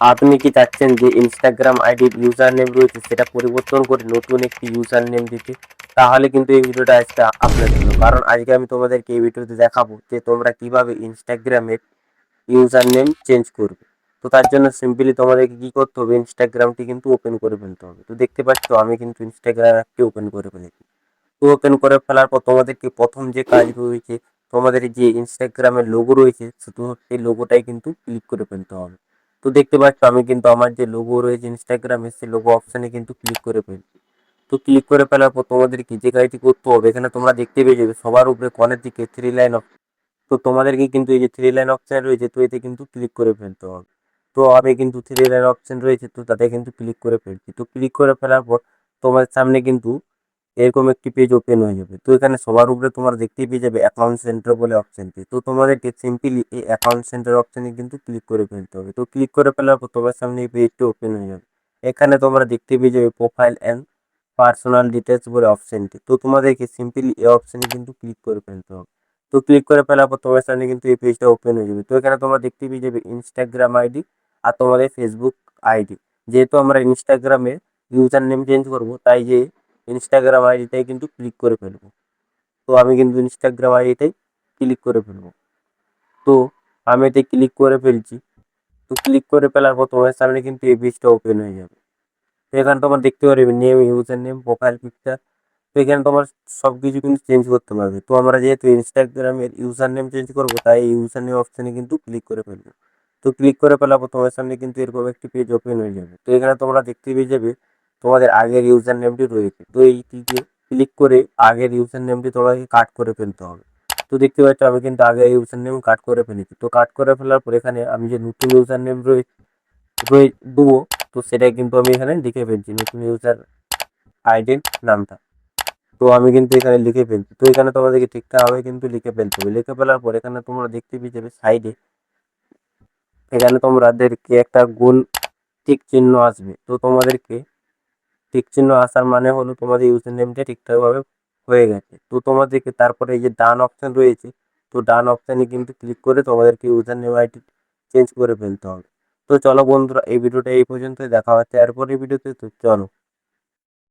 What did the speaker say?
আপনি কি চাচ্ছেন যে ইনস্টাগ্রাম আইডির ইউজার নেম রয়েছে সেটা পরিবর্তন করে নতুন একটি ইউজার নেম দিতে? তাহলে কিন্তু এই ভিডিওটা আজকে আপনার জন্য। কারণ আজকে আমি তোমাদেরকে এই ভিডিওতে দেখাবো যে তোমরা কিভাবে ইনস্টাগ্রামের ইউজার নেম চেঞ্জ করবে। তো তার জন্য সিম্পলি তোমাদেরকে কি করতে হবে, ইনস্টাগ্রামটি কিন্তু ওপেন করে ফেলতে হবে। তো দেখতে পাচ্ছ আমি কিন্তু ইনস্টাগ্রাম অ্যাপটি ওপেন করে ফেলেছি। তো ওপেন করে ফেলার পর তোমাদেরকে প্রথম যে কাজ রয়েছে, তোমাদের যে ইনস্টাগ্রামের লোগো রয়েছে শুধু সেই লোগোটাই কিন্তু ক্লিক করে ফেলতে হবে। তো দেখতে পাচ্ছ আমি কিন্তু আমার যে লোগো রয়েছে ইনস্টাগ্রামে সেই লোগো অপশানে কিন্তু ক্লিক করে ফেলছি। তো ক্লিক করে ফেলার পর তোমাদেরকে যে কাজটি করতে হবে, এখানে তোমরা দেখতে পেয়ে যাবে সবার উপরে কর্নার দিকে থ্রি লাইন। তো তোমাদেরকে কিন্তু এই যে থ্রি লাইন অপশন রয়েছে তো এতে কিন্তু ক্লিক করে ফেলতে হবে। তো আমি কিন্তু থ্রি লাইন অপশন রয়েছে তো তাতে কিন্তু ক্লিক করে ফেলছি। তো ক্লিক করে ফেলার পর তোমার সামনে কিন্তু এরকম একটি পেজ ওপেন হয়ে যাবে। তো এখানে সবার উপরে তোমরা দেখতেই পেয়ে যাবে অ্যাকাউন্ট সেন্টার বলে অপশনটি। তো তোমাদেরকে সিম্পলি এই অ্যাকাউন্ট সেন্টার অপশনে কিন্তু ক্লিক করে ফেলতে হবে। তো ক্লিক করে ফেলার পর তোমার সামনে এই পেজটি ওপেন হয়ে যাবে। এখানে তোমরা দেখতে পেয়ে যাবে প্রোফাইল অ্যান্ড পার্সোনাল ডিটেলস বলে অপশনটি। তো তোমাদেরকে সিম্পলি এই অপশনে কিন্তু ক্লিক করে ফেলতে হবে। তো ক্লিক করে ফেলার পর তোমার সামনে কিন্তু এই পেজটা ওপেন হয়ে যাবে। তো এখানে তোমরা দেখতে পেয়ে যাবে ইনস্টাগ্রাম আইডি আর তোমাদের ফেসবুক আইডি। যেহেতু আমরা ইনস্টাগ্রামে ইউজার নেম চেঞ্জ করবো তাই যে ইনস্টাগ্রাম আইডিটাই কিন্তু ক্লিক করে ফেলবো। তো আমি কিন্তু ইনস্টাগ্রাম আইডিটাই ক্লিক করে ফেলবো। তো আমি এতে ক্লিক করে ফেলছি। তো ক্লিক করে ফেলার পর তোমার সামনে কিন্তু এই পেজটা ওপেন হয়ে যাবে। তো এখানে তোমার দেখতে পারবে name, user name, profile picture. তো এখানে তোমার সব কিছু কিন্তু চেঞ্জ করতে পারবে। তো আমরা যেহেতু ইনস্টাগ্রামের ইউজার নেম চেঞ্জ করবো তাই এই ইউজার নেম অপশানে কিন্তু ক্লিক করে ফেলবো। তো ক্লিক করে ফেলার পর তোমার সামনে কিন্তু এরকম একটি পেজ ওপেন হয়ে যাবে। তো এখানে তোমরা দেখতে পেয়ে যাবে তোমাদের আগের ইউজার নেমটি রয়েছে। তো এইটিকে ক্লিক করে আগের ইউজার নেমটি তোমাকে কাট করে ফেলতে হবে। তো দেখতে পাচ্ছ আমি কিন্তু আগের ইউজার নেম কাট করে ফেলেছি। তো কাট করে ফেলার পর এখানে আমি যে নতুন ইউজার নেম দেবো, তো সেটাই কিন্তু আমি এখানে লিখে ফেলছি নতুন ইউজার আইডির নামটা। তো আমি কিন্তু এখানে লিখে ফেলছি। তো এখানে তোমাদেরকে ঠিকঠাকভাবে কিন্তু লিখে ফেলতে হবে। লিখে ফেলার পর এখানে তোমরা দেখতে পেয়ে যাবে সাইডে এখানে তোমাদেরকে একটা গোল টিক চিহ্ন আসবে। তো তোমাদেরকে টিক চিহ্ন আসার মানে হলো তোমাদের ইউজার নেমটা ঠিকঠাকভাবে হয়ে গেছে। তো তোমাদেরকে তারপরে এই যে ডান অপশন রয়েছে, তো ডান অপশানে কিন্তু ক্লিক করে তোমাদেরকে ইউজার নেম আইডি চেঞ্জ করে ফেলতে হবে। তো চলো বন্ধুরা এই ভিডিওটা এই পর্যন্তই, দেখা হচ্ছে এরপরের ভিডিওতে। তো চলো।